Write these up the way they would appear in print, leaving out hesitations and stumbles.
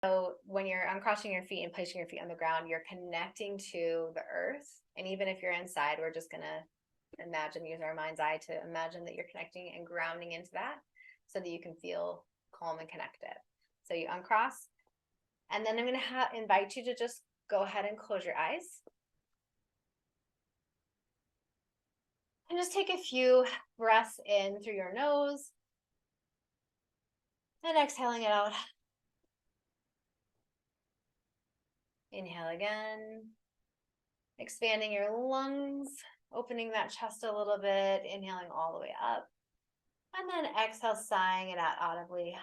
So when you're uncrossing your feet and placing your feet on the ground, you're connecting to the earth. And even if you're inside, we're just going to imagine, use our mind's eye to imagine that you're connecting and grounding into that so that you can feel calm and connected. So you uncross, and then I'm going to invite you to just go ahead and close your eyes. And just take a few breaths in through your nose and exhaling it out. Inhale again, expanding your lungs, opening that chest a little bit, inhaling all the way up. And then exhale, sighing it out audibly.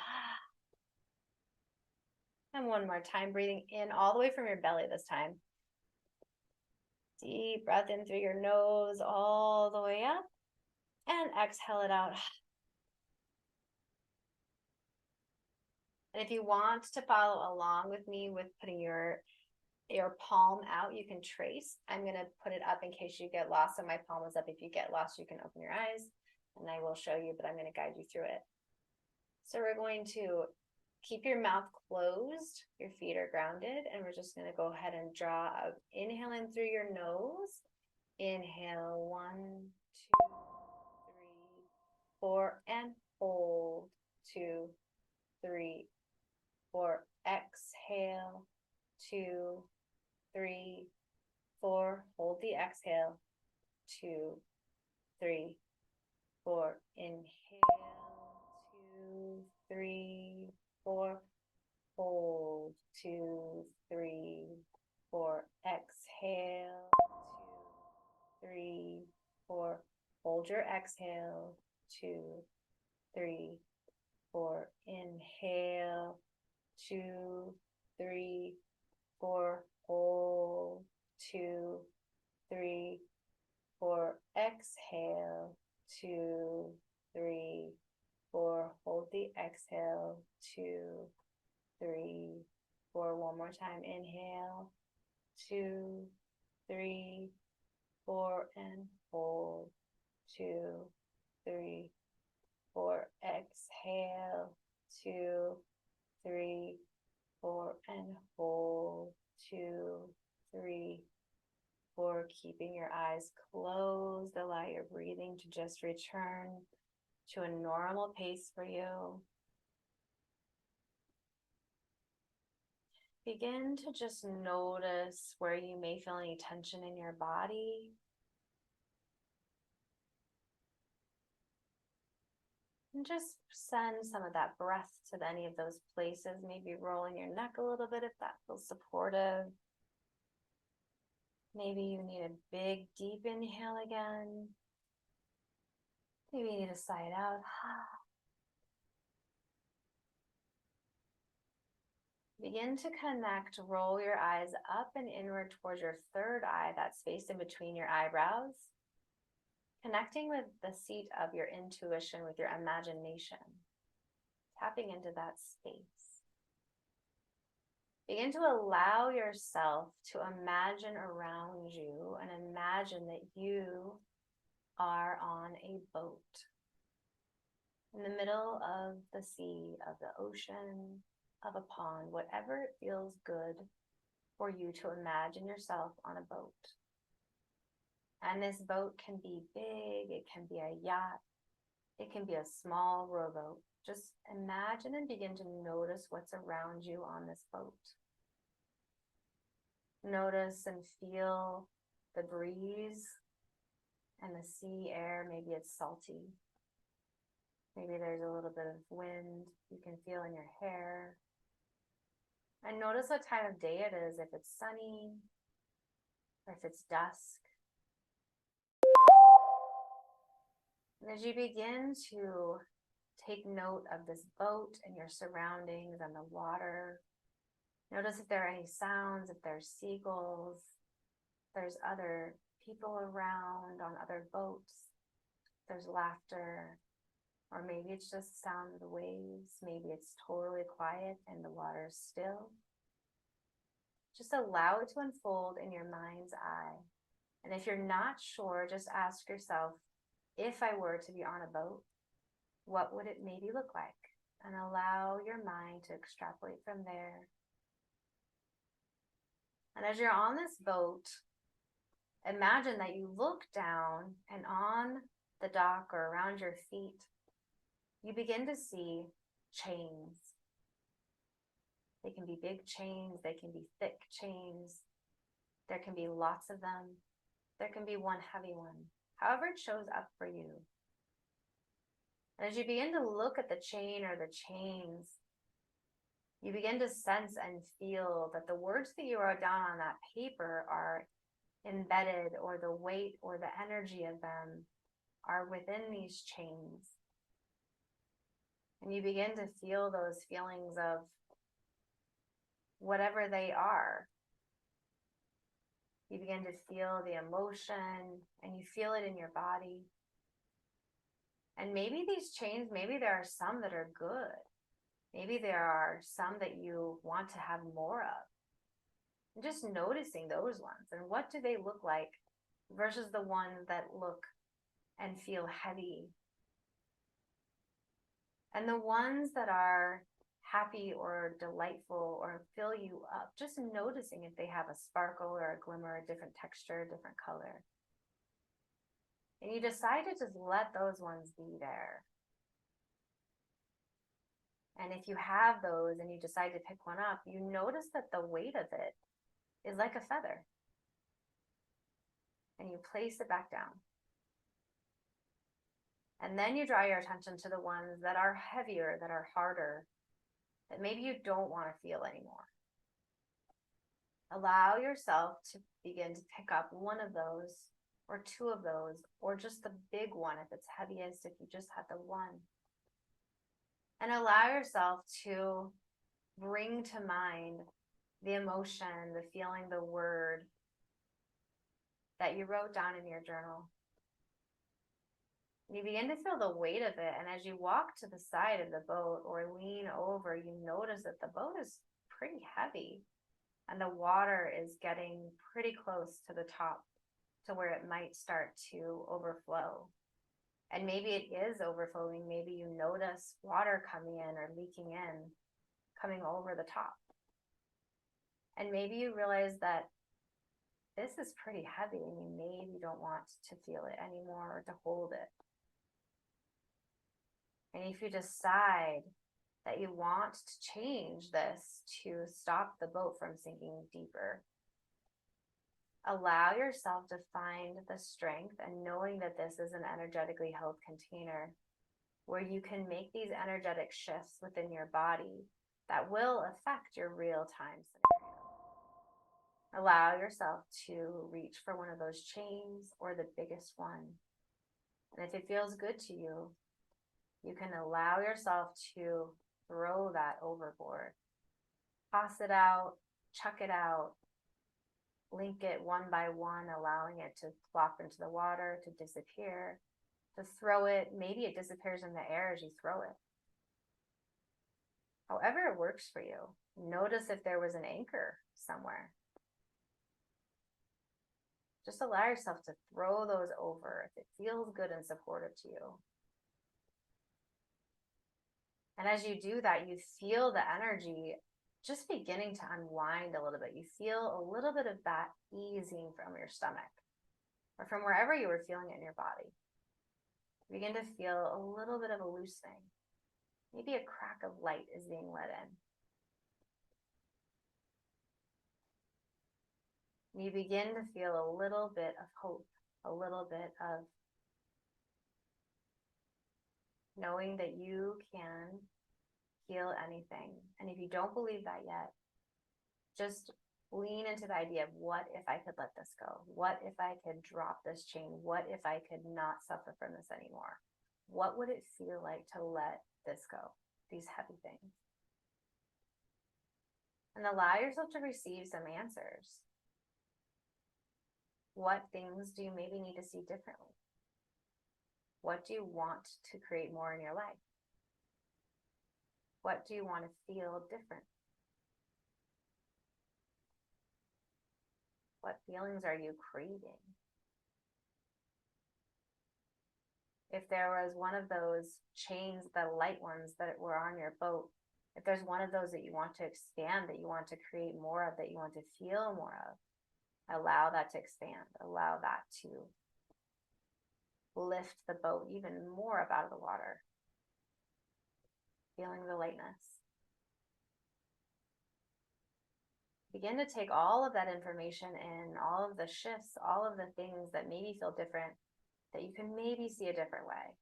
And one more time, breathing in all the way from your belly this time. Deep breath in through your nose all the way up. And exhale it out. And if you want to follow along with me with putting your palm out, you can trace. I'm going to put it up in case you get lost. So my palm is up. If you get lost, you can open your eyes and I will show you, but I'm going to guide you through it. So we're going to keep your mouth closed, your feet are grounded, and we're just going to go ahead and draw out. Inhale in through your nose. Inhale, 1, 2, 3, 4, and hold. 2, 3, 4. Exhale, 2, 3, 4. Hold the exhale. 2, 3, 4. Inhale, 2, 3, 4. Hold. 2, 3, 4. Exhale. 2, 3, 4. Hold your exhale. 2, 3, 4. Inhale. 2, 3, 4. Hold. 2, 3, 4. Exhale. 2, 3, 4. Hold the exhale. 2, 3, 4. One more time. Inhale. 2, 3, 4, and hold. 2, 3, 4. Exhale. 2, 3, 4, and hold. 2, 3, 4. Keeping your eyes closed. Allow your breathing to just return to a normal pace for you. Begin to just notice where you may feel any tension in your body. And just send some of that breath to any of those places, maybe rolling your neck a little bit if that feels supportive. Maybe you need a big, deep inhale again. Maybe you need to sigh it out. Begin to connect, roll your eyes up and inward towards your third eye, that space in between your eyebrows. Connecting with the seat of your intuition, with your imagination. Tapping into that space. Begin to allow yourself to imagine around you and imagine that you are on a boat in the middle of the sea, of the ocean, of a pond, whatever it feels good for you to imagine yourself on a boat. And this boat can be big, it can be a yacht, it can be a small rowboat. Just imagine and begin to notice what's around you on this boat. Notice and feel the breeze and the sea air. Maybe it's salty. Maybe there's a little bit of wind you can feel in your hair. And notice what time of day it is, if it's sunny or if it's dusk. And as you begin to take note of this boat and your surroundings and the water, notice if there are any sounds, if there's seagulls, if there's other people around on other boats, if there's laughter, or maybe it's just the sound of the waves. Maybe it's totally quiet and the water's still. Just allow it to unfold in your mind's eye. And if you're not sure, just ask yourself, if I were to be on a boat, what would it maybe look like? And allow your mind to extrapolate from there And as you're on this boat, imagine that you look down, and on the dock or around your feet, you begin to see chains. They can be big chains, they can be thick chains, there can be lots of them, there can be one heavy one, however it shows up for you. And as you begin to look at the chain or the chains, you begin to sense and feel that the words that you wrote down on that paper are embedded, or the weight or the energy of them are within these chains. And you begin to feel those feelings of whatever they are. You begin to feel the emotion, and you feel it in your body. And maybe these chains, maybe there are some that are good. Maybe there are some that you want to have more of. And just noticing those ones, and what do they look like versus the ones that look and feel heavy. And the ones that are happy or delightful or fill you up, just noticing if they have a sparkle or a glimmer, a different texture, a different color. And you decide to just let those ones be there. And if you have those and you decide to pick one up, you notice that the weight of it is like a feather. And you place it back down. And then you draw your attention to the ones that are heavier, that are harder, that maybe you don't want to feel anymore. Allow yourself to begin to pick up one of those, or two of those, or just the big one if it's heaviest, if you just had the one. And allow yourself to bring to mind the emotion, the feeling, the word that you wrote down in your journal. You begin to feel the weight of it, and as you walk to the side of the boat or lean over, you notice that the boat is pretty heavy, and the water is getting pretty close to the top, to where it might start to overflow. And maybe it is overflowing. Maybe you notice water coming in or leaking in, coming over the top. And maybe you realize that this is pretty heavy, and you maybe don't want to feel it anymore or to hold it. And if you decide that you want to change this to stop the boat from sinking deeper, allow yourself to find the strength, and knowing that this is an energetically held container where you can make these energetic shifts within your body that will affect your real-time scenario. Allow yourself to reach for one of those chains or the biggest one. And if it feels good to you, you can allow yourself to throw that overboard. Toss it out, chuck it out, link it one by one, allowing it to plop into the water, to disappear, to throw it. Maybe it disappears in the air as you throw it. However it works for you. Notice if there was an anchor somewhere. Just allow yourself to throw those over if it feels good and supportive to you. And as you do that, you feel the energy just beginning to unwind a little bit. You feel a little bit of that easing from your stomach, or from wherever you were feeling it in your body. You begin to feel a little bit of a loosening. Maybe a crack of light is being let in. You begin to feel a little bit of hope, a little bit of knowing that you can heal anything. And if you don't believe that yet, just lean into the idea of, what if I could let this go? What if I could drop this chain? What if I could not suffer from this anymore? What would it feel like to let this go, these heavy things? And allow yourself to receive some answers. What things do you maybe need to see differently? What do you want to create more in your life? What do you want to feel different? What feelings are you craving? If there was one of those chains, the light ones that were on your boat, If there's one of those that you want to expand, that you want to create more of, that you want to feel more of, allow that to expand. Allow that to lift the boat even more up out of the water. Feeling the lightness. Begin to take all of that information in, all of the shifts, all of the things that maybe feel different, that you can maybe see a different way,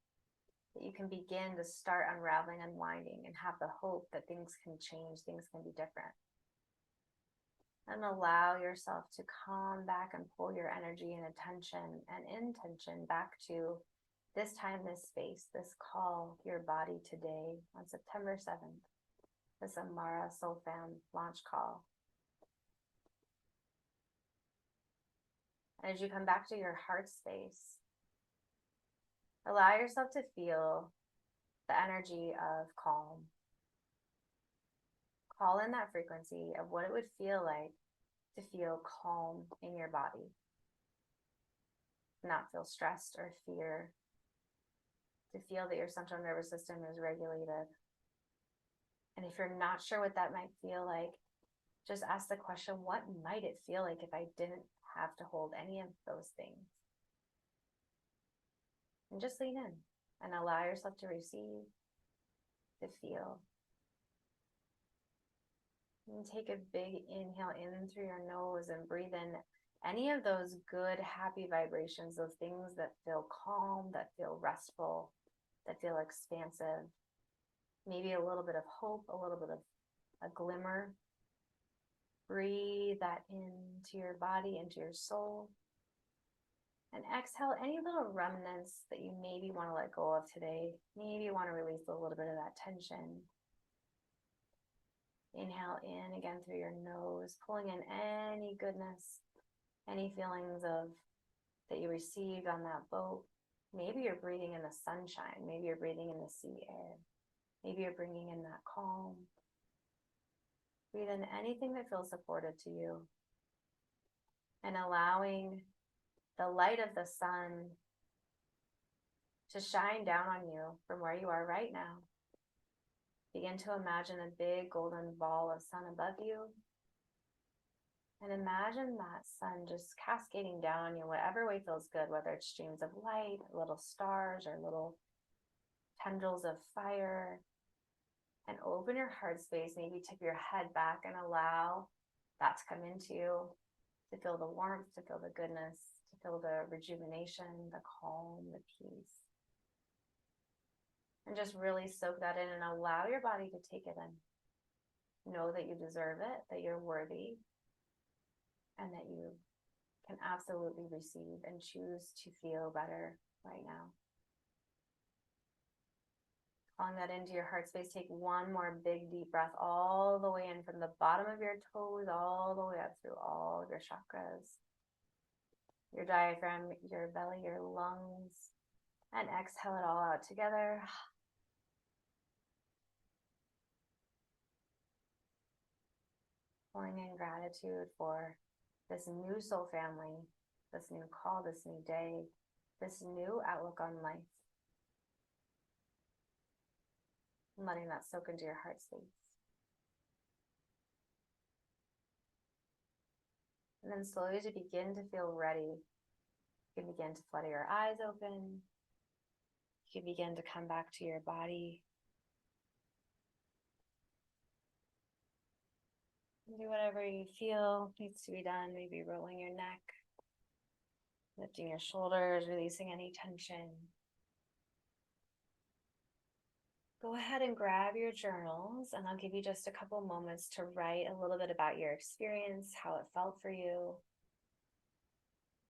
that you can begin to start unraveling, unwinding, and have the hope that things can change, things can be different. And allow yourself to come back and pull your energy and attention and intention back to this time, this space, this call, your body today on September 7th, this AMARA Soul Fam launch call. And as you come back to your heart space, allow yourself to feel the energy of calm. Call in that frequency of what it would feel like to feel calm in your body. Not feel stressed or fear. To feel that your central nervous system is regulated. And if you're not sure what that might feel like, just ask the question, what might it feel like if I didn't have to hold any of those things? And just lean in and allow yourself to receive, to feel. And take a big inhale in through your nose and breathe in any of those good, happy vibrations, those things that feel calm, that feel restful, that feel expansive. Maybe a little bit of hope, a little bit of a glimmer. Breathe that into your body, into your soul. And exhale any little remnants that you maybe want to let go of today. Maybe you want to release a little bit of that tension. Inhale in again through your nose, pulling in any goodness, any feelings of that you received on that boat. Maybe you're breathing in the sunshine. Maybe you're breathing in the sea air. Maybe you're bringing in that calm. Breathe in anything that feels supportive to you. And allowing the light of the sun to shine down on you from where you are right now. Begin to imagine a big golden ball of sun above you. And imagine that sun just cascading down on you, whatever way feels good, whether it's streams of light, little stars, or little tendrils of fire. And open your heart space, maybe tip your head back and allow that to come into you, to feel the warmth, to feel the goodness, to feel the rejuvenation, the calm, the peace. And just really soak that in and allow your body to take it in. Know that you deserve it, that you're worthy, and that you can absolutely receive and choose to feel better right now. Calling that into your heart space, take one more big deep breath all the way in from the bottom of your toes all the way up through all of your chakras, your diaphragm, your belly, your lungs, and exhale it all out together. Pouring in gratitude for this new soul family, this new call, this new day, this new outlook on life. And letting that soak into your heart space. And then slowly as you begin to feel ready, you can begin to flutter your eyes open. You can begin to come back to your body. And do whatever you feel needs to be done, maybe rolling your neck, lifting your shoulders, releasing any tension. Go ahead and grab your journals, and I'll give you just a couple moments to write a little bit about your experience, how it felt for you,